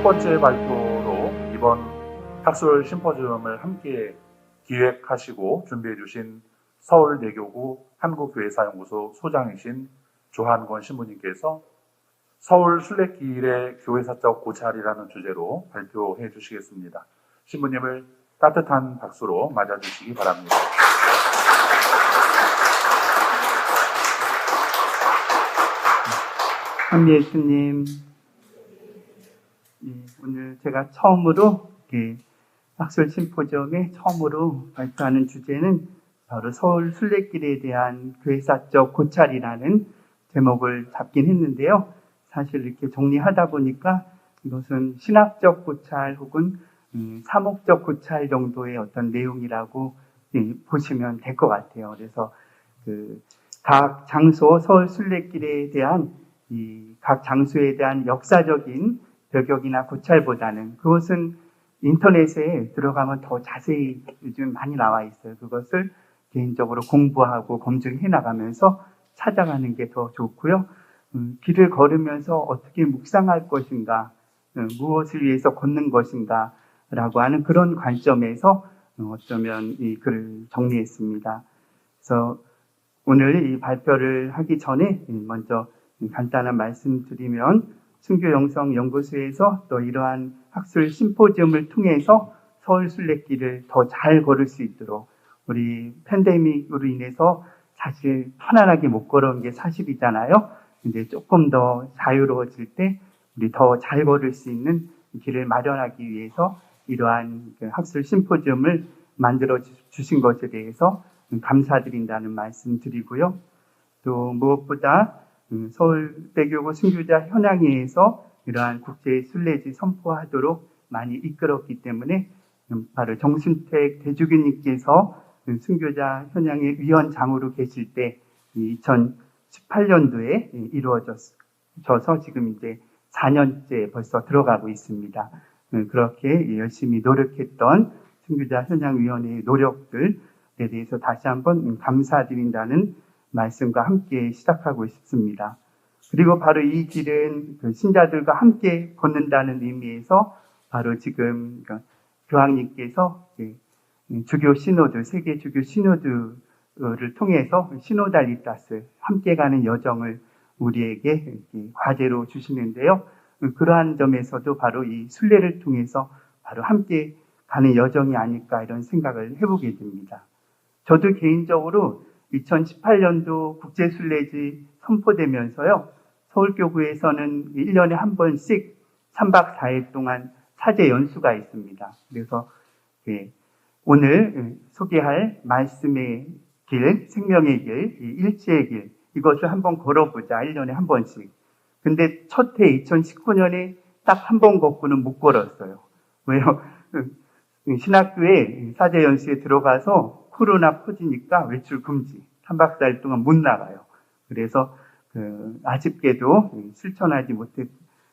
첫 번째 발표로 이번 학술 심포지엄을 함께 기획하시고 준비해 주신 서울대교구 한국교회사연구소 소장이신 조한권 신부님께서 서울 순례길의 교회사적 고찰이라는 주제로 발표해 주시겠습니다. 신부님을 따뜻한 박수로 맞아주시기 바랍니다. 예수님, 오늘 제가 처음으로 학술 심포지엄에 처음으로 발표하는 주제는 바로 서울 순례길에 대한 교회사적 고찰이라는 제목을 잡긴 했는데요. 사실 이렇게 정리하다 보니까 이것은 신학적 고찰 혹은 사목적 고찰 정도의 어떤 내용이라고 보시면 될 것 같아요. 그래서 각 장소 서울 순례길에 대한 각 장소에 대한 역사적인 배경이나 고찰보다는 그것은 인터넷에 들어가면 더 자세히 요즘 많이 나와 있어요. 그것을 개인적으로 공부하고 검증해 나가면서 찾아가는 게 더 좋고요. 길을 걸으면서 어떻게 묵상할 것인가, 무엇을 위해서 걷는 것인가 라고 하는 그런 관점에서 어쩌면 이 글을 정리했습니다. 그래서 오늘 이 발표를 하기 전에 먼저 간단한 말씀 드리면 순교영성연구소에서 또 이러한 학술 심포지엄을 통해서 서울 순례길을 더 잘 걸을 수 있도록 우리 팬데믹으로 인해서 사실 편안하게 못 걸어온 게 사실이잖아요. 근데 조금 더 자유로워질 때 우리 더 잘 걸을 수 있는 길을 마련하기 위해서 이러한 학술 심포지엄을 만들어 주신 것에 대해서 감사드린다는 말씀 드리고요. 또 무엇보다 서울대교구 순교자 현황회에서 이러한 국제 순례지 선포하도록 많이 이끌었기 때문에 바로 정순택 대주교님께서 순교자 현황회 위원장으로 계실 때 2018년도에 이루어져서 지금 이제 4년째 벌써 들어가고 있습니다. 그렇게 열심히 노력했던 순교자 현황위원회의 노력들에 대해서 다시 한번 감사드린다는 말씀과 함께 시작하고 싶습니다. 그리고 바로 이 길은 신자들과 함께 걷는다는 의미에서 바로 지금 교황님께서 주교 시노드, 세계 주교 시노드를 통해서 시노달리타스, 함께 가는 여정을 우리에게 과제로 주시는데요. 그러한 점에서도 바로 이 순례를 통해서 바로 함께 가는 여정이 아닐까 이런 생각을 해보게 됩니다. 저도 개인적으로 2018년도 국제순례지 선포되면서요. 서울교구에서는 1년에 한 번씩 3박 4일 동안 사제 연수가 있습니다. 그래서 오늘 소개할 말씀의 길, 생명의 길, 일치의 길 이것을 한번 걸어보자. 1년에 한 번씩. 근데 첫 해 2019년에 딱 한 번 걷고는 못 걸었어요. 왜요? 신학교에 사제 연수에 들어가서 코로나 퍼지니까 외출 금지. 3박 4일 동안 못 나가요. 그래서 아쉽게도 실천하지 못했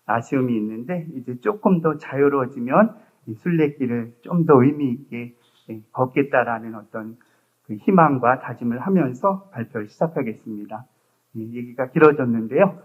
아쉬움이 있는데 이제 조금 더 자유로워지면 이 순례길을 좀 더 의미 있게 걷겠다라는 어떤 희망과 다짐을 하면서 발표를 시작하겠습니다. 얘기가 길어졌는데요.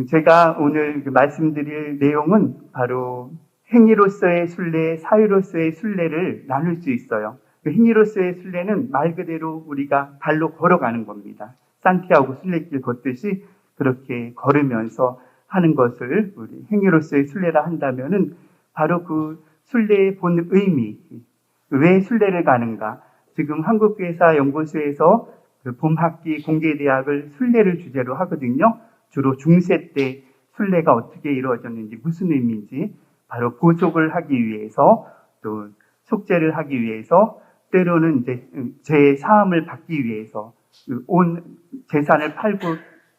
제가 오늘 말씀드릴 내용은 바로 행위로서의 순례, 사유로서의 순례를 나눌 수 있어요. 행위로서의 순례는 말 그대로 우리가 발로 걸어가는 겁니다. 산티아고 순례길 걷듯이 그렇게 걸으면서 하는 것을 우리 행위로서의 순례라 한다면은 바로 그 순례의 본 의미, 왜 순례를 가는가? 지금 한국교회사연구소에서 봄학기 공개대학을 순례를 주제로 하거든요. 주로 중세 때 순례가 어떻게 이루어졌는지, 무슨 의미인지 바로 보속을 하기 위해서 또 속죄를 하기 위해서 때로는 이제 제 사함을 받기 위해서 온 재산을 팔고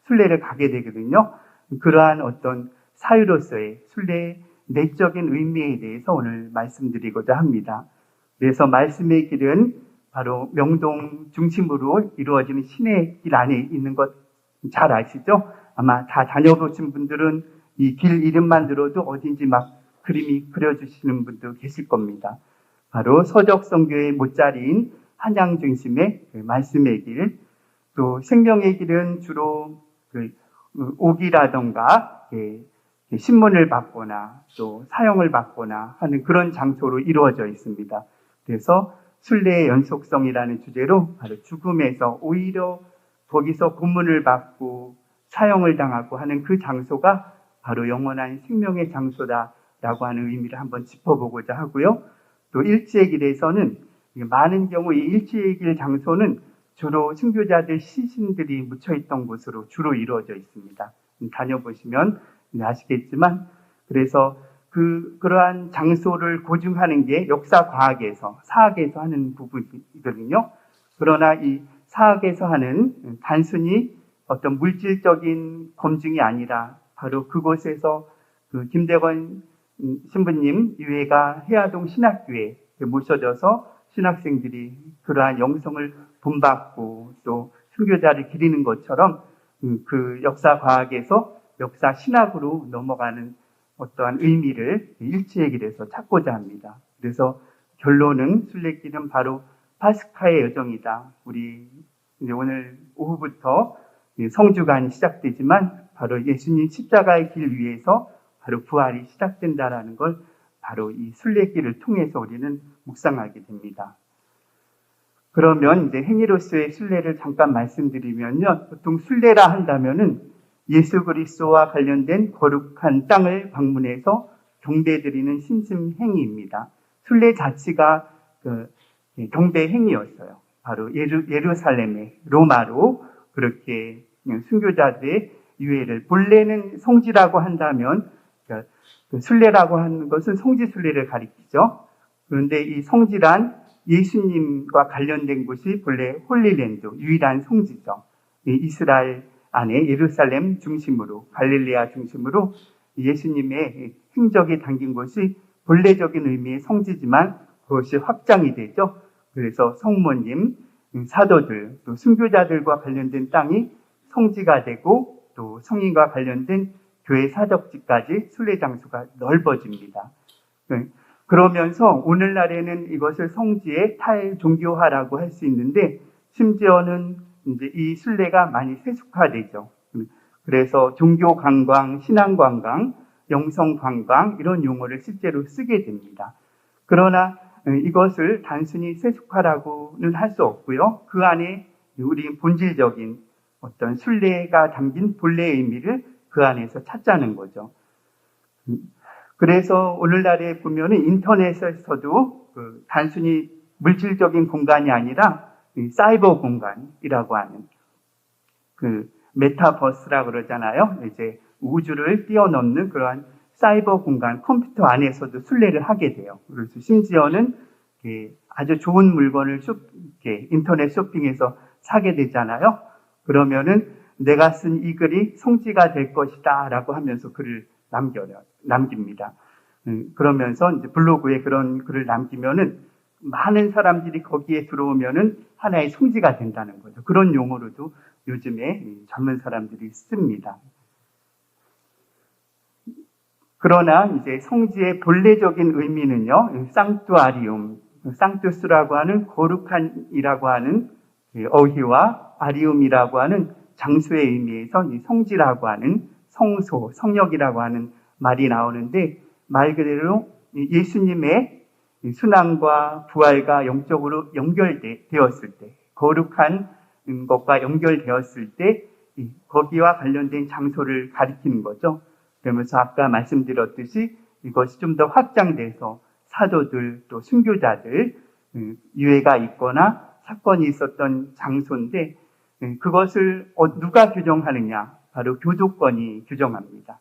순례를 가게 되거든요. 그러한 어떤 사유로서의 순례의 내적인 의미에 대해서 오늘 말씀드리고자 합니다. 그래서 말씀의 길은 바로 명동 중심으로 이루어지는 신의 길 안에 있는 것 잘 아시죠? 아마 다 다녀보신 분들은 이 길 이름만 들어도 어딘지 막 그림이 그려주시는 분도 계실 겁니다. 바로 서적선교의 못자리인 한양 중심의 말씀의 길, 또 생명의 길은 주로 옥이라던가 신문을 받거나 또 사형을 받거나 하는 그런 장소로 이루어져 있습니다. 그래서 순례의 연속성이라는 주제로 바로 죽음에서 오히려 거기서 고문을 받고 사형을 당하고 하는 그 장소가 바로 영원한 생명의 장소다라고 하는 의미를 한번 짚어보고자 하고요. 또 일지의 길에서는 많은 경우 이 일지의 길 장소는 주로 순교자들 시신들이 묻혀있던 곳으로 주로 이루어져 있습니다. 다녀보시면 아시겠지만, 그래서 그러한 장소를 고증하는 게 역사 과학에서, 사학에서 하는 부분이거든요. 그러나 이 사학에서 하는 단순히 어떤 물질적인 검증이 아니라 바로 그곳에서 김대건 신부님 유해가 해화동 신학교에 모셔져서 신학생들이 그러한 영성을 본받고 또 순교자를 기리는 것처럼 그 역사 과학에서 역사 신학으로 넘어가는 어떠한 의미를 일치의 길에서 찾고자 합니다. 그래서 결론은 순례길은 바로 파스카의 여정이다. 우리 이제 오늘 오후부터 성주간이 시작되지만 바로 예수님 십자가의 길 위에서 바로 부활이 시작된다라는 걸 바로 이 순례길을 통해서 우리는 묵상하게 됩니다. 그러면 이제 행위로서의 순례를 잠깐 말씀드리면요. 보통 순례라 한다면은 예수 그리스도와 관련된 거룩한 땅을 방문해서 경배드리는 신심 행위입니다. 순례 자체가 경배 행위였어요. 바로 예루살렘의 로마로 그렇게 순교자들의 유해를 본래는 성지라고 한다면 순례라고 하는 것은 성지 순례를 가리키죠. 그런데 이 성지란 예수님과 관련된 곳이 본래 홀리랜드, 유일한 성지죠. 이스라엘 안에 예루살렘 중심으로, 갈릴레아 중심으로 예수님의 행적이 담긴 곳이 본래적인 의미의 성지지만 그것이 확장이 되죠. 그래서 성모님, 사도들, 또 순교자들과 관련된 땅이 성지가 되고 또 성인과 관련된 교회 사적지까지 순례 장소가 넓어집니다. 그러면서 오늘날에는 이것을 성지의 탈종교화라고 할 수 있는데 심지어는 이제 이 순례가 많이 세속화되죠. 그래서 종교 관광, 신앙 관광, 영성 관광 이런 용어를 실제로 쓰게 됩니다. 그러나 이것을 단순히 세속화라고는 할 수 없고요. 그 안에 우리 본질적인 어떤 순례가 담긴 본래의 의미를 그 안에서 찾자는 거죠. 그래서 오늘날에 보면은 인터넷에서도 단순히 물질적인 공간이 아니라 사이버 공간이라고 하는 메타버스라고 그러잖아요. 이제 우주를 뛰어넘는 그러한 사이버 공간, 컴퓨터 안에서도 순례를 하게 돼요. 그래서 심지어는 아주 좋은 물건을 인터넷 쇼핑에서 사게 되잖아요. 그러면은 내가 쓴 이 글이 성지가 될 것이다 라고 하면서 글을 남깁니다. 그러면서 이제 블로그에 그런 글을 남기면은 많은 사람들이 거기에 들어오면은 하나의 성지가 된다는 거죠. 그런 용어로도 요즘에 젊은 사람들이 씁니다. 그러나 이제 성지의 본래적인 의미는요, 쌍뚜아리움, 쌍뚜스라고 하는 거룩한이라고 하는 어휘와 아리움이라고 하는 장소의 의미에서 이 성지라고 하는 성소, 성역이라고 하는 말이 나오는데 말 그대로 예수님의 순환과 부활과 영적으로 연결되었을 때, 거룩한 것과 연결되었을 때 거기와 관련된 장소를 가리키는 거죠. 그러면서 아까 말씀드렸듯이 이것이 좀 더 확장돼서 사도들 또 순교자들 유해가 있거나 사건이 있었던 장소인데 그것을 누가 규정하느냐? 바로 교도권이 규정합니다.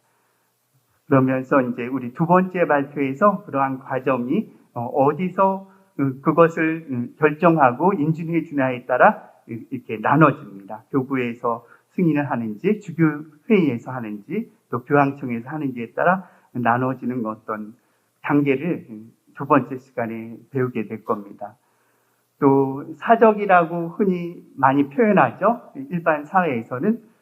그러면서 이제 우리 두 번째 발표에서 그러한 과정이 어디서 그것을 결정하고 인준해 주냐에 따라 이렇게 나눠집니다. 교구에서 승인을 하는지, 주교회의에서 하는지, 또 교황청에서 하는지에 따라 나눠지는 어떤 단계를 두 번째 시간에 배우게 될 겁니다. 또 사적이라고 흔히 많이 표현하죠. 일반 사회에서는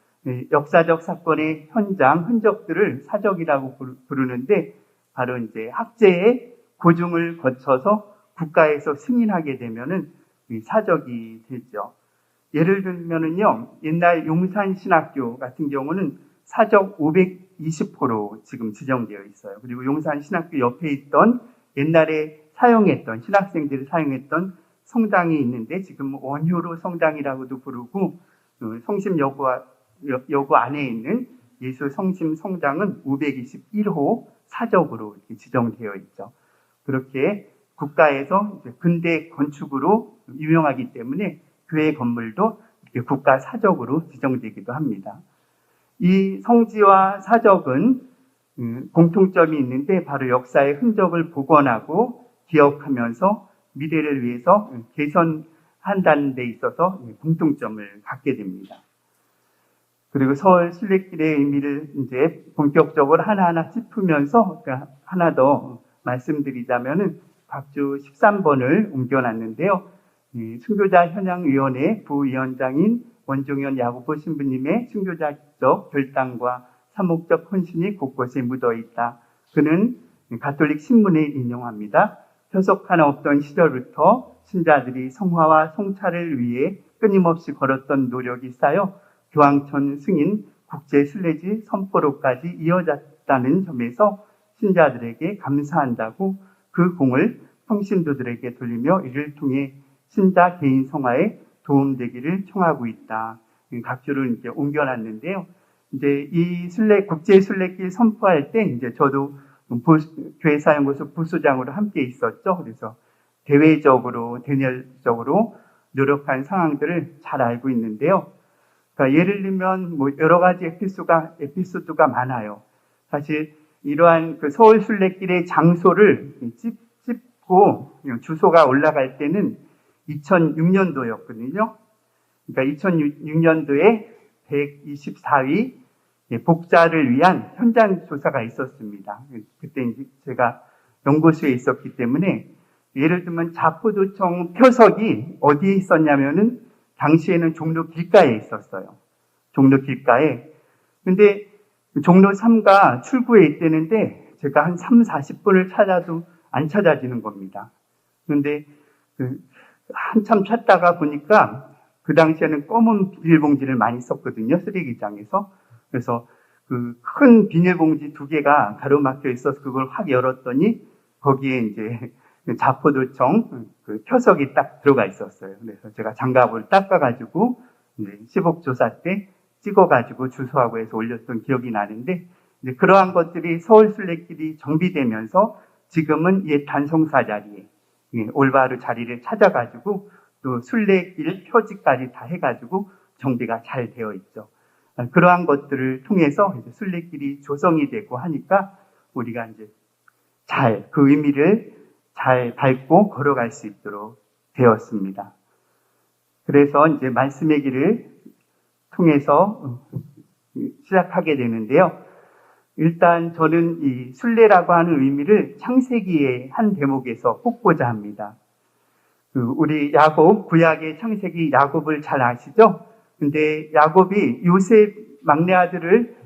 역사적 사건의 현장, 흔적들을 사적이라고 부르는데 바로 이제 학제의 고증을 거쳐서 국가에서 승인하게 되면은 사적이 되죠. 예를 들면은요, 옛날 용산신학교 같은 경우는 사적 20호로 지금 지정되어 있어요. 그리고 용산 신학교 옆에 있던 옛날에 사용했던 신학생들이 사용했던 성당이 있는데 지금 원효로 성당이라고도 부르고 성심여고 안에 있는 예수 성심 성당은 521호 사적으로 이렇게 지정되어 있죠. 그렇게 국가에서 이제 근대 건축으로 유명하기 때문에 교회 건물도 이렇게 국가 사적으로 지정되기도 합니다. 이 성지와 사적은 공통점이 있는데 바로 역사의 흔적을 복원하고 기억하면서 미래를 위해서 개선한다는 데 있어서 공통점을 갖게 됩니다. 그리고 서울 순례길의 의미를 이제 본격적으로 하나하나 짚으면서 하나 더 말씀드리자면은 각주 13번을 옮겨놨는데요. 순교자 현양위원회 부위원장인 원종현 야고보 신부님의 순교자적 결단과 사목적 헌신이 곳곳에 묻어있다. 그는 가톨릭 신문을 인용합니다. 표석 하나 없던 시절부터 신자들이 성화와 성찰을 위해 끊임없이 걸었던 노력이 쌓여 교황청 승인 국제순례지 선포로까지 이어졌다는 점에서 신자들에게 감사한다고 그 공을 평신도들에게 돌리며 이를 통해 신자 개인 성화에 도움되기를 청하고 있다. 각주를 이제 옮겨놨는데요. 이제 이 국제 순례길 선포할 때 이제 저도 교회사연구소 부소장으로 함께 있었죠. 그래서 대외적으로 대내적으로 노력한 상황들을 잘 알고 있는데요. 그러니까 예를 들면 뭐 여러 가지 에피소드가 많아요. 사실 이러한 그 서울 순례길의 장소를 찝고 주소가 올라갈 때는 2006년도였거든요. 그러니까 2006년도에 124위 복자를 위한 현장 조사가 있었습니다. 그때 이제 제가 연구소에 있었기 때문에 예를 들면 자포도청 표석이 어디에 있었냐면은 당시에는 종로 길가에 있었어요. 종로 길가에. 근데 종로 3가 출구에 있다는데 제가 한 3, 40분을 찾아도 안 찾아지는 겁니다. 그런데 한참 찾다가 보니까 그 당시에는 검은 비닐봉지를 많이 썼거든요. 쓰레기장에서. 그래서 그 큰 비닐봉지 2개가 가로막혀 있어서 그걸 확 열었더니 거기에 이제 자포도청 그 표석이 딱 들어가 있었어요. 그래서 제가 장갑을 닦아가지고 이제 시복조사 때 찍어가지고 주소하고 해서 올렸던 기억이 나는데 이제 그러한 것들이 서울 순례길이 정비되면서 지금은 옛 단성사 자리에 올바로 자리를 찾아가지고 또 순례길 표지까지 다 해가지고 정비가 잘 되어 있죠. 그러한 것들을 통해서 이제 순례길이 조성이 되고 하니까 우리가 이제 그 의미를 잘 밟고 걸어갈 수 있도록 되었습니다. 그래서 이제 말씀의 길을 통해서 시작하게 되는데요. 일단 저는 이 순례라고 하는 의미를 창세기의 한 대목에서 뽑고자 합니다. 우리 야곱, 구약의 창세기 야곱을 잘 아시죠? 근데 야곱이 요셉 막내 아들을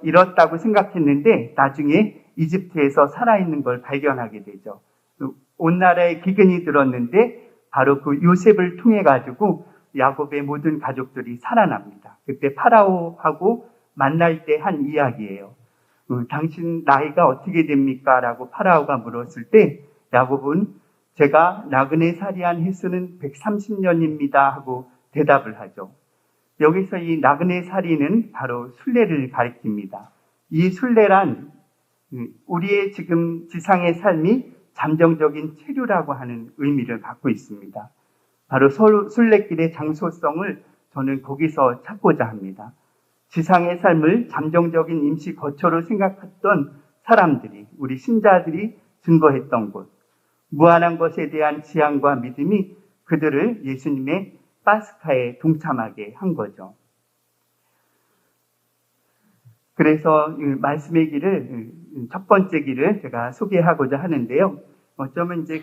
잃었다고 생각했는데 나중에 이집트에서 살아있는 걸 발견하게 되죠. 온 나라에 기근이 들었는데 바로 그 요셉을 통해 가지고 야곱의 모든 가족들이 살아납니다. 그때 파라오하고 만날 때 한 이야기예요. 당신 나이가 어떻게 됩니까? 라고 파라오가 물었을 때 야곱은 제가 나그네 살이한 횟수는 130년입니다 하고 대답을 하죠. 여기서 이 나그네 살이는 바로 순례를 가리킵니다. 이 순례란 우리의 지금 지상의 삶이 잠정적인 체류라고 하는 의미를 갖고 있습니다. 바로 순례길의 장소성을 저는 거기서 찾고자 합니다. 지상의 삶을 잠정적인 임시 거처로 생각했던 사람들이, 우리 신자들이 증거했던 곳, 무한한 것에 대한 지향과 믿음이 그들을 예수님의 파스카에 동참하게 한 거죠. 그래서 말씀의 길을, 첫 번째 길을 제가 소개하고자 하는데요. 어쩌면 이제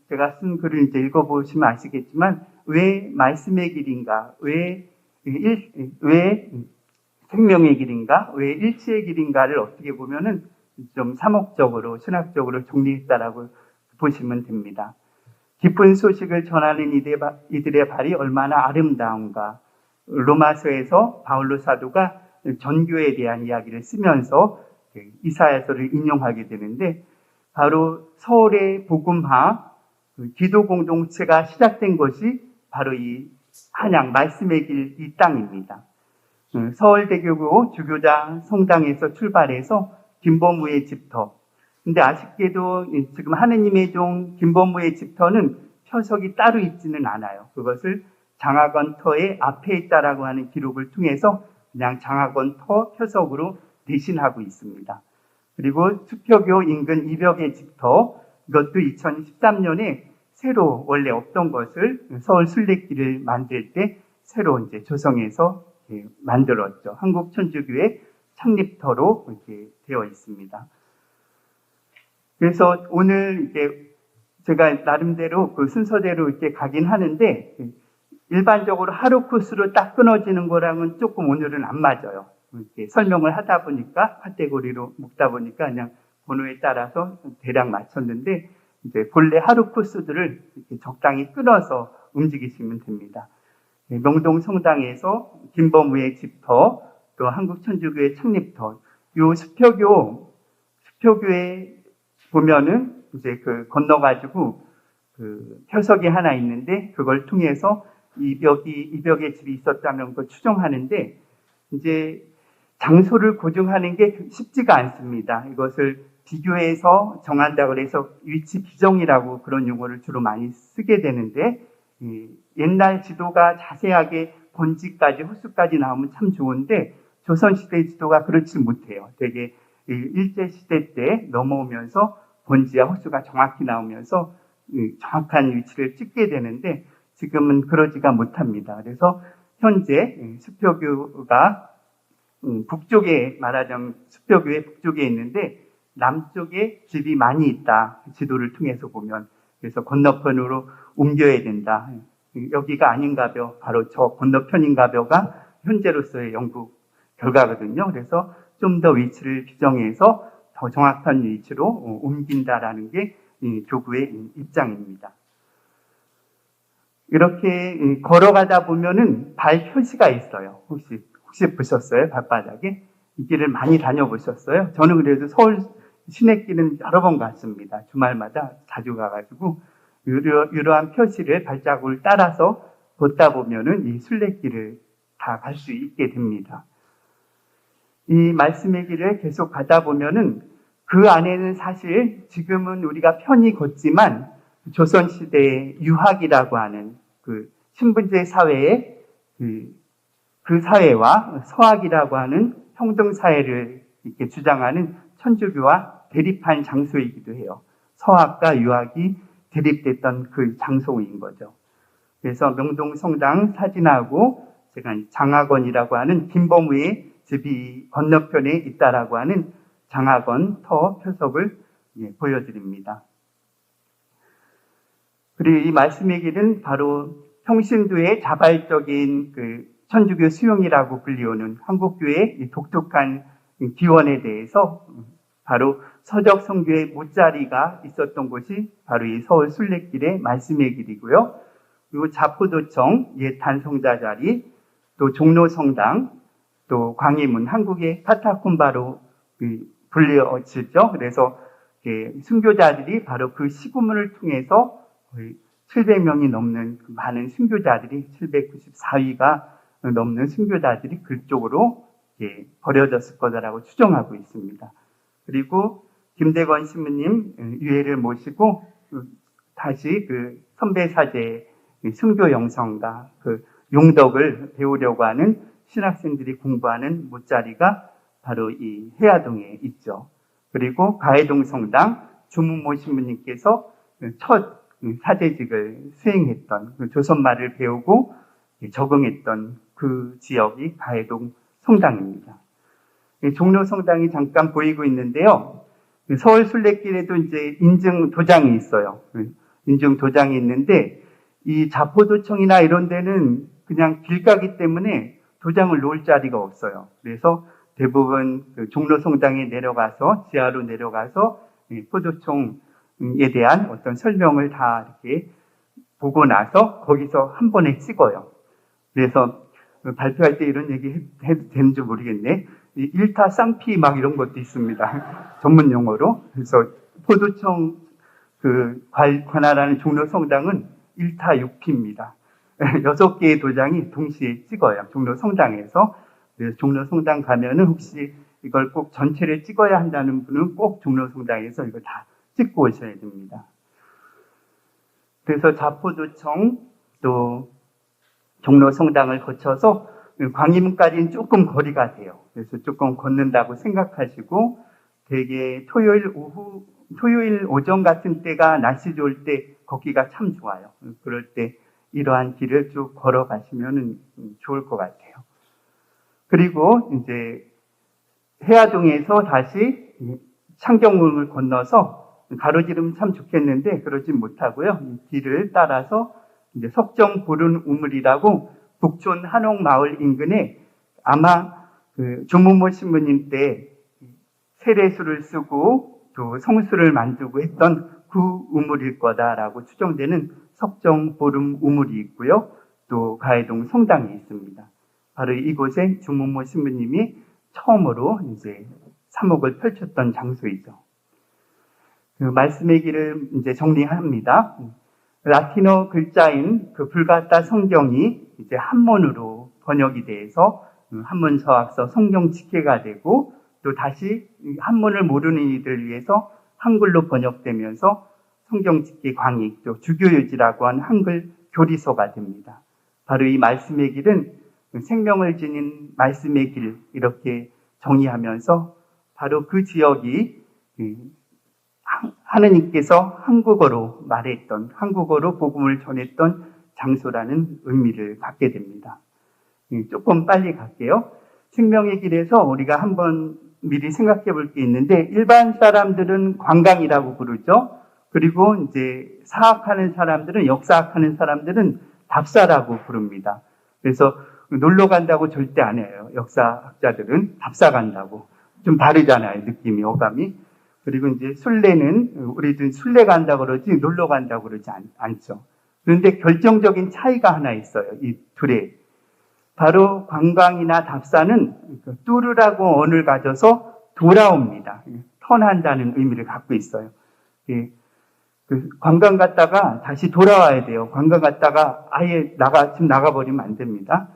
제가 쓴 글을 이제 읽어보시면 아시겠지만, 왜 말씀의 길인가, 왜 생명의 길인가, 왜 일치의 길인가를 어떻게 보면은 좀 사목적으로, 신학적으로 정리했다라고 보시면 됩니다. 기쁜 소식을 전하는 이들의 발이 얼마나 아름다운가. 로마서에서 바울로 사도가 전교에 대한 이야기를 쓰면서 이사야서를 인용하게 되는데, 바로 서울의 복음화 기도 공동체가 시작된 것이 바로 이 한양 말씀의 길 이 땅입니다. 서울대교구 주교장 성당에서 출발해서 김범우의 집터. 근데 아쉽게도 지금 하느님의 종 김범우의 집터는 표석이 따로 있지는 않아요. 그것을 장학원터의 앞에 있다라고 하는 기록을 통해서 그냥 장학원터 표석으로 대신하고 있습니다. 그리고 수표교 인근 이벽의 집터, 이것도 2013년에 새로 원래 없던 것을 서울 순례길을 만들 때 새로 이제 조성해서 만들었죠. 한국천주교회 창립터로 이렇게 되어 있습니다. 그래서 오늘 이제 제가 나름대로 그 순서대로 이렇게 가긴 하는데, 일반적으로 하루 코스로 딱 끊어지는 거랑은 조금 오늘은 안 맞아요. 이렇게 설명을 하다 보니까 카테고리로 묶다 보니까 그냥 번호에 따라서 대략 맞췄는데, 이제 본래 하루 코스들을 이렇게 적당히 끊어서 움직이시면 됩니다. 명동 성당에서 김범우의 집터, 또 한국천주교회 창립터, 요 수표교에 보면은 이제 그 건너가지고 그 표석이 하나 있는데, 그걸 통해서 이벽의 집이 있었다는 걸 추정하는데, 이제 장소를 고정하는 게 쉽지가 않습니다. 이것을 비교해서 정한다고 해서 위치 비정이라고 그런 용어를 주로 많이 쓰게 되는데, 옛날 지도가 자세하게 본지까지 호수까지 나오면 참 좋은데, 조선시대 지도가 그렇지 못해요. 되게 일제시대 때 넘어오면서 본지와 호수가 정확히 나오면서 정확한 위치를 찍게 되는데, 지금은 그러지가 못합니다. 그래서 현재 수표교가 북쪽에, 말하자면 수표교의 북쪽에 있는데 남쪽에 집이 많이 있다. 지도를 통해서 보면. 그래서 건너편으로 옮겨야 된다. 여기가 아닌가벼, 바로 저 건너편인가벼가 현재로서의 연구 결과거든요. 그래서 좀 더 위치를 비정해서 더 정확한 위치로 옮긴다라는 게 교구의 입장입니다. 이렇게 걸어가다 보면은 발 표시가 있어요. 혹시 보셨어요? 발바닥에? 이 길을 많이 다녀보셨어요? 저는 그래도 서울 시내길은 여러 번 갔습니다. 주말마다 자주 가가지고 이러한 표시를 발자국을 따라서 걷다 보면은 이 순례길을 다 갈 수 있게 됩니다. 이 말씀의 길을 계속 가다 보면은 그 안에는 사실 지금은 우리가 편히 걷지만 조선시대의 유학이라고 하는 그 신분제 사회의 그 사회와 서학이라고 하는 평등사회를 이렇게 주장하는 천주교와 대립한 장소이기도 해요. 서학과 유학이 대립됐던 그 장소인 거죠. 그래서 명동 성당 사진하고 제가 장학원이라고 하는 김범우의 집이 건너편에 있다라고 하는 장학원 터 표석을 보여드립니다. 그리고 이 말씀의 길은 바로 평신도의 자발적인 그 천주교 수용이라고 불리우는 한국교회의 독특한 기원에 대해서 바로 서적 성교의 못자리가 있었던 곳이 바로 이 서울 순례길의 말씀의 길이고요. 그리고 자포도청 옛 단성자 자리, 또 종로성당, 또 광희문, 한국의 카타콤바로 불려지죠. 그래서 순교자들이 바로 그 시구문을 통해서 거의 700명이 넘는 많은 순교자들이 794위가 넘는 순교자들이 그쪽으로 버려졌을 거다라고 추정하고 있습니다. 그리고 김대건 신부님 유해를 모시고 다시 그 선배사제 순교 영성과 그 용덕을 배우려고 하는 신학생들이 공부하는 못자리가 바로 이 해화동에 있죠. 그리고 가해동 성당 주무모 신부님께서 첫 사제직을 수행했던 그 조선말을 배우고 적응했던 그 지역이 가해동 성당입니다. 종로 성당이 잠깐 보이고 있는데요. 서울 순례길에도 이제 인증 도장이 있어요. 인증 도장이 있는데 이 자포도청이나 이런 데는 그냥 길가기 때문에 도장을 놓을 자리가 없어요. 그래서 대부분 종로 성당에 내려가서 지하로 내려가서 포도청에 대한 어떤 설명을 다 이렇게 보고 나서 거기서 한 번에 찍어요. 그래서 발표할 때 이런 얘기 해도 되는지 모르겠네. 이 일타 쌍피 막 이런 것도 있습니다. 전문 용어로. 그래서 포도청 관할하는 종로 성당은 일타 6피입니다. 6개의 도장이 동시에 찍어요. 종로 성당에서. 그래서 종로 성당 가면은 혹시 이걸 꼭 전체를 찍어야 한다는 분은 꼭 종로 성당에서 이걸 다 찍고 오셔야 됩니다. 그래서 자포도청 또 종로 성당을 거쳐서 광림까지는 조금 거리가 돼요. 그래서 조금 걷는다고 생각하시고 되게 토요일 오전 같은 때가 날씨 좋을 때 걷기가 참 좋아요. 그럴 때 이러한 길을 쭉 걸어가시면 좋을 것 같아요. 그리고 이제 해화동에서 다시 창경문을 건너서 가로지르면 참 좋겠는데 그러지 못하고요. 이 길을 따라서 이제 석정 보른 우물이라고 북촌 한옥마을 인근에 아마 조문모 신부님 때 세례수를 쓰고 또 성수를 만들고 했던 그 우물일 거다라고 추정되는 석정 보름 우물이 있고요. 또 가해동 성당이 있습니다. 바로 이곳에 조문모 신부님이 처음으로 이제 사목을 펼쳤던 장소이죠. 그 말씀의 길을 이제 정리합니다. 라틴어 글자인 그 불가타 성경이 이제 한문으로 번역이 돼서 한문 서학서 성경 직계가 되고 또 다시 한문을 모르는 이들을 위해서 한글로 번역되면서 성경 직계 광익, 또 주교유지라고 하는 한글 교리서가 됩니다. 바로 이 말씀의 길은 생명을 지닌 말씀의 길 이렇게 정의하면서 바로 그 지역이 하느님께서 한국어로 말했던, 한국어로 복음을 전했던 장소라는 의미를 갖게 됩니다. 조금 빨리 갈게요. 생명의 길에서 우리가 한번 미리 생각해 볼 게 있는데 일반 사람들은 관광이라고 부르죠. 그리고 이제 사학하는 사람들은, 역사학하는 사람들은 답사라고 부릅니다. 그래서 놀러 간다고 절대 안 해요. 역사학자들은 답사 간다고. 좀 다르잖아요. 느낌이, 어감이. 그리고 이제 순례는 우리도 순례 간다고 그러지 놀러 간다고 그러지 않죠. 그런데 결정적인 차이가 하나 있어요. 이 둘에. 바로 관광이나 답사는 뚜르라고 언을 가져서 돌아옵니다. 턴한다는 의미를 갖고 있어요. 관광 갔다가 다시 돌아와야 돼요. 관광 갔다가 아예 지금 나가버리면 안 됩니다.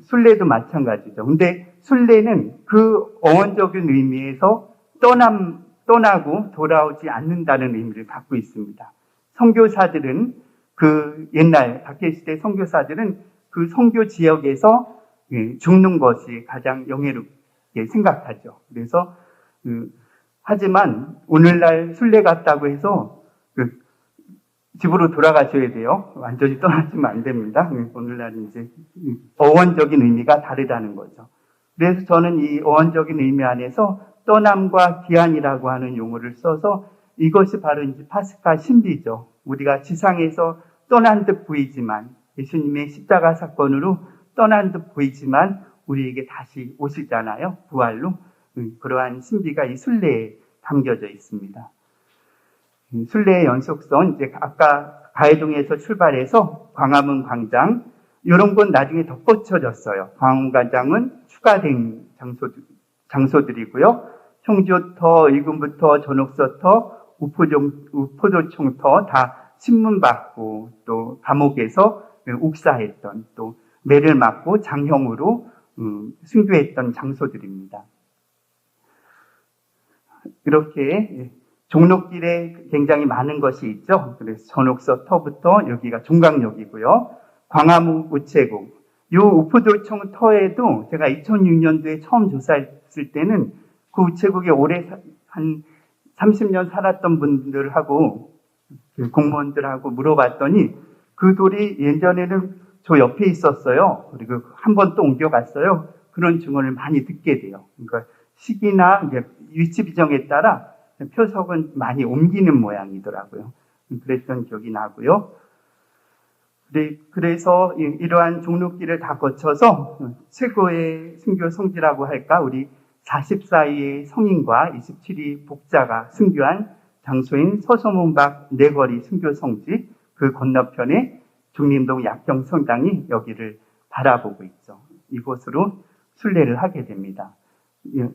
순례도 마찬가지죠. 근데 순례는 그 어원적인 의미에서 떠나고 돌아오지 않는다는 의미를 갖고 있습니다. 선교사들은 옛날 박해시대 선교사들은 그 선교 지역에서 죽는 것이 가장 영예롭게 생각하죠. 그래서 하지만 오늘날 순례 갔다고 해서 집으로 돌아가셔야 돼요. 완전히 떠나시면 안 됩니다. 오늘날 이제 어원적인 의미가 다르다는 거죠. 그래서 저는 이 어원적인 의미 안에서 떠남과 귀환이라고 하는 용어를 써서 이것이 바로 이제 파스카 신비죠. 우리가 지상에서 떠난 듯 보이지만 예수님의 십자가 사건으로 떠난 듯 보이지만 우리에게 다시 오시잖아요. 부활로. 그러한 신비가 이 순례에 담겨져 있습니다. 순례의 연속선, 이제 아까 가해동에서 출발해서 광화문 광장, 이런 건 나중에 덧붙여졌어요. 광화문 광장은 추가된 장소들이고요. 청주터, 일군부터 전옥서터, 우포도청터 다 신문받고 또 감옥에서 옥사했던 또 매를 맞고 장형으로 순교했던 장소들입니다. 이렇게 종로길에 굉장히 많은 것이 있죠. 그래서 전옥서터부터 여기가 종강역이고요. 광화문 우체국. 이 우포도청 터에도 제가 2006년도에 처음 조사했을 때는 그 우체국에 오래 한 30년 살았던 분들하고 공무원들하고 물어봤더니 그 돌이 예전에는 저 옆에 있었어요. 그리고 한 번 또 옮겨갔어요. 그런 증언을 많이 듣게 돼요. 그러니까 시기나 위치 비정에 따라 표석은 많이 옮기는 모양이더라고요. 그랬던 기억이 나고요. 그래서 이러한 종로길을 다 거쳐서 최고의 순교 성지라고 할까? 우리 44위의 성인과 27위 복자가 순교한 장소인 서소문 밖 내거리 순교 성지, 그 건너편에 중림동 약경성당이 여기를 바라보고 있죠. 이곳으로 순례를 하게 됩니다.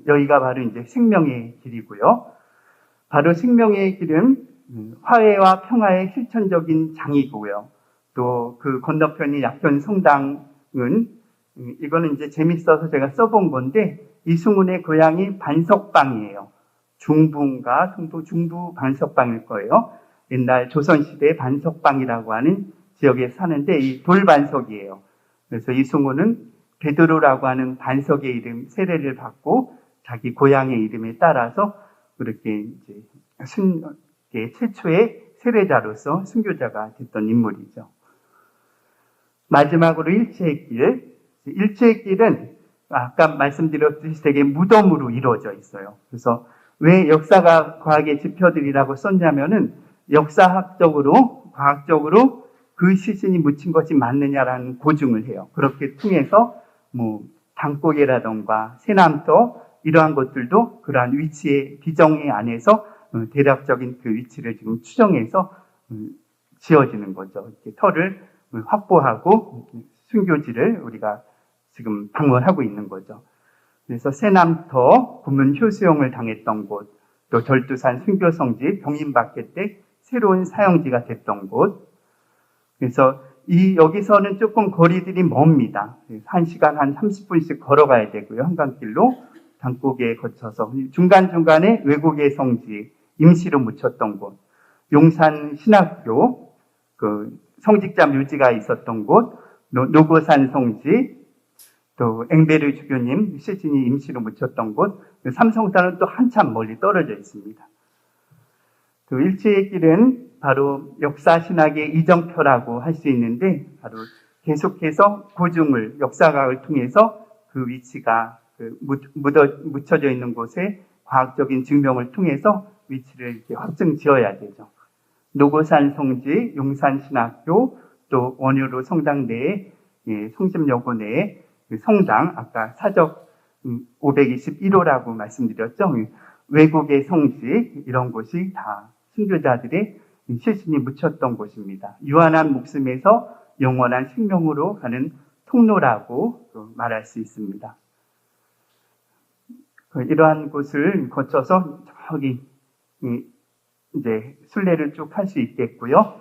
여기가 바로 이제 생명의 길이고요. 바로 생명의 길은 화해와 평화의 실천적인 장이고요. 또 그 건너편이 약변 성당은 이거는 이제 재밌어서 제가 써본 건데 이승훈의 고향이 반석방이에요. 중부인가 송도 중부 반석방일 거예요. 옛날 조선시대 반석방이라고 하는 지역에 사는데 이 돌반석이에요. 그래서 이승훈은 베드로라고 하는 반석의 이름 세례를 받고 자기 고향의 이름에 따라서 그렇게 이제 최초의 세례자로서 순교자가 됐던 인물이죠. 마지막으로 일체의 길. 일체의 길은 아까 말씀드렸듯이 되게 무덤으로 이루어져 있어요. 그래서 왜 역사가 과학의 지표들이라고 썼냐면은 역사학적으로, 과학적으로 그 시신이 묻힌 것이 맞느냐라는 고증을 해요. 그렇게 통해서 당고개라던가 새남터 이러한 것들도 그러한 위치의 비정의 안에서 대략적인 그 위치를 지금 추정해서 지어지는 거죠. 이렇게 터를 확보하고 순교지를 우리가 지금 방문하고 있는 거죠. 그래서 새남터 구문 효수형을 당했던 곳, 또 절두산 순교성지 병인박해 때 새로운 사형지가 됐던 곳. 그래서 여기서는 조금 거리들이 멉니다. 1시간 한 30분씩 걸어가야 되고요. 한강길로 당고개 거쳐서 중간중간에 외국의 성지, 임시로 묻혔던 곳, 용산 신학교, 그 성직자 묘지가 있었던 곳, 노고산 성지, 또 앵베르 주교님 시신이 임시로 묻혔던 곳, 삼성산은 또 한참 멀리 떨어져 있습니다. 그 일체의 길은 바로 역사신학의 이정표라고 할 수 있는데 바로 계속해서 고증을 역사학을 통해서 그 위치가 묻혀져 있는 곳에 과학적인 증명을 통해서 위치를 이렇게 확정 지어야 되죠. 노고산 성지, 용산 신학교, 또 원효로 성당 내에 성심여고 내에 성당, 아까 사적 521호라고 말씀드렸죠. 외국의 성지 이런 곳이 다 순교자들의 시신이 묻혔던 곳입니다. 유한한 목숨에서 영원한 생명으로 가는 통로라고 말할 수 있습니다. 이러한 곳을 거쳐서 저기 이제 순례를 쭉 할 수 있겠고요.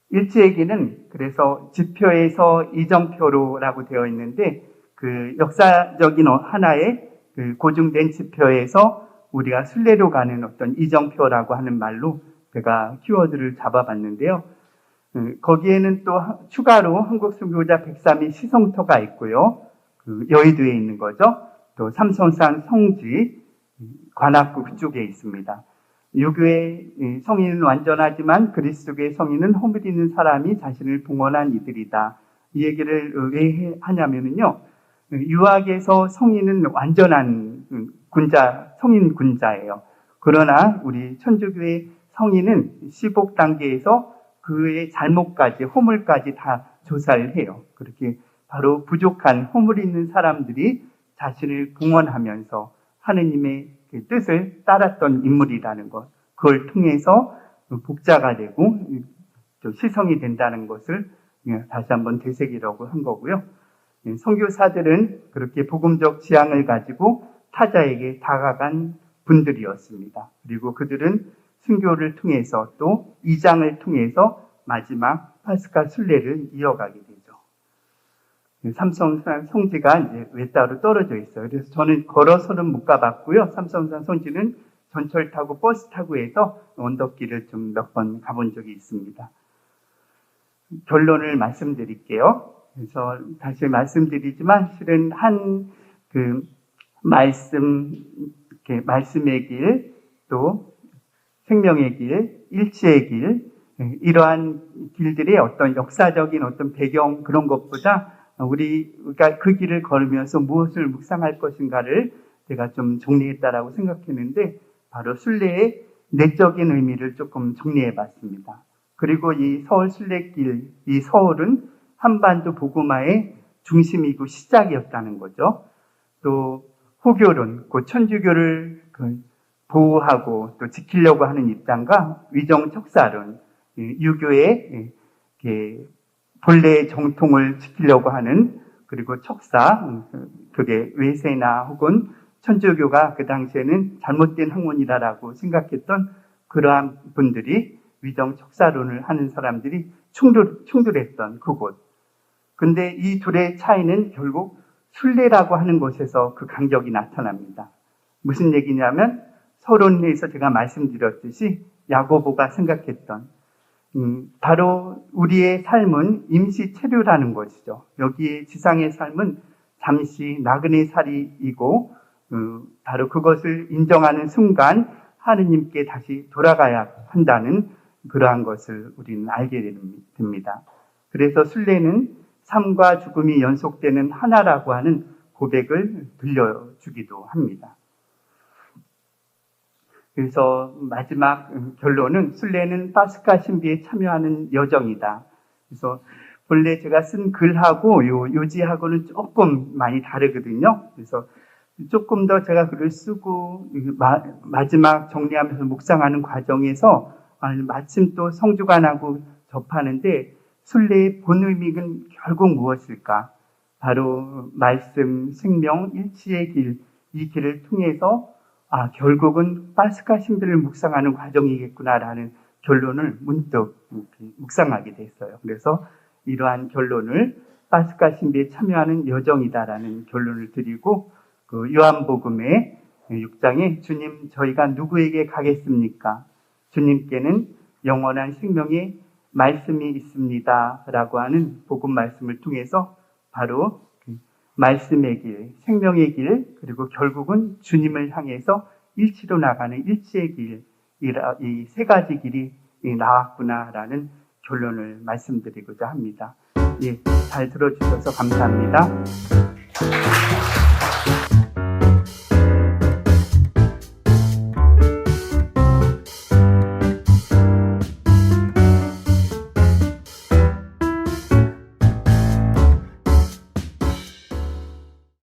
일체의 길은 그래서 지표에서 이정표로라고 되어 있는데 그 역사적인 하나의 그 고증된 지표에서 우리가 순례로 가는 어떤 이정표라고 하는 말로 제가 키워드를 잡아봤는데요. 거기에는 또 추가로 한국순교자 103일 시성터가 있고요. 그 여의도에 있는 거죠. 또 삼성산 성지, 관악구 그쪽에 있습니다. 유교의 성인은 완전하지만 그리스도교의 성인은 허물 있는 사람이 자신을 봉헌한 이들이다. 이 얘기를 왜 하냐면요. 유학에서 성인은 완전한 성인 군자예요. 그러나 우리 천주교의 성인은 시복 단계에서 그의 잘못까지, 허물까지 다 조사를 해요. 그렇게 바로 부족한 허물 있는 사람들이 자신을 봉헌하면서 하느님의 뜻을 따랐던 인물이라는 것, 그걸 통해서 복자가 되고 시성이 된다는 것을 다시 한번 되새기려고 한 거고요. 선교사들은 그렇게 복음적 지향을 가지고 타자에게 다가간 분들이었습니다. 그리고 그들은 순교를 통해서 또 이장을 통해서 마지막 파스카 순례를 이어가게 되죠. 삼성산 성지가 이제 외따로 떨어져 있어요. 그래서 저는 걸어서는 못 가봤고요. 삼성산 성지는 전철 타고 버스 타고 해서 언덕길을 좀 몇 번 가본 적이 있습니다. 결론을 말씀드릴게요. 그래서 다시 말씀드리지만 실은 말씀의 길, 또 생명의 길, 일치의 길, 이러한 길들의 어떤 역사적인 어떤 배경 그런 것보다 우리가 그 길을 걸으면서 무엇을 묵상할 것인가를 제가 좀 정리했다라고 생각했는데 바로 순례의 내적인 의미를 조금 정리해 봤습니다. 그리고 이 서울 순례길, 이 서울은 한반도 복음화의 중심이고 시작이었다는 거죠. 또 호교론, 그 천주교를 보호하고 또 지키려고 하는 입장과 위정척사론, 유교의 본래의 정통을 지키려고 하는 그리고 척사, 그게 외세나 혹은 천주교가 그 당시에는 잘못된 학문이다라고 생각했던 그러한 분들이 위정 척사론을 하는 사람들이 충돌했던 그곳. 근데 이 둘의 차이는 결국 순례라고 하는 곳에서 그 간격이 나타납니다. 무슨 얘기냐면 서론에서 제가 말씀드렸듯이 야고보가 생각했던 바로 우리의 삶은 임시 체류라는 것이죠. 여기에 지상의 삶은 잠시 나그네 살이이고 바로 그것을 인정하는 순간 하느님께 다시 돌아가야 한다는 그러한 것을 우리는 알게 됩니다. 그래서 순례는 삶과 죽음이 연속되는 하나라고 하는 고백을 들려주기도 합니다. 그래서 마지막 결론은 순례는 파스카 신비에 참여하는 여정이다. 그래서 본래 제가 쓴 글하고 요지하고는 조금 많이 다르거든요. 그래서 조금 더 제가 글을 쓰고 마지막 정리하면서 묵상하는 과정에서 마침 또 성주간하고 접하는데 순례의 본 의미는 결국 무엇일까? 바로 말씀, 생명, 일치의 길, 이 길을 통해서 결국은 파스카 신비를 묵상하는 과정이겠구나라는 결론을 문득 묵상하게 됐어요. 그래서 이러한 결론을 파스카 신비에 참여하는 여정이다라는 결론을 드리고 그 요한복음의 6장에 주님 저희가 누구에게 가겠습니까? 주님께는 영원한 생명의 말씀이 있습니다. 라고 하는 복음 말씀을 통해서 바로 말씀의 길, 생명의 길, 그리고 결국은 주님을 향해서 일치로 나가는 일치의 길, 이 세 가지 길이 나왔구나라는 결론을 말씀드리고자 합니다. 예, 잘 들어주셔서 감사합니다.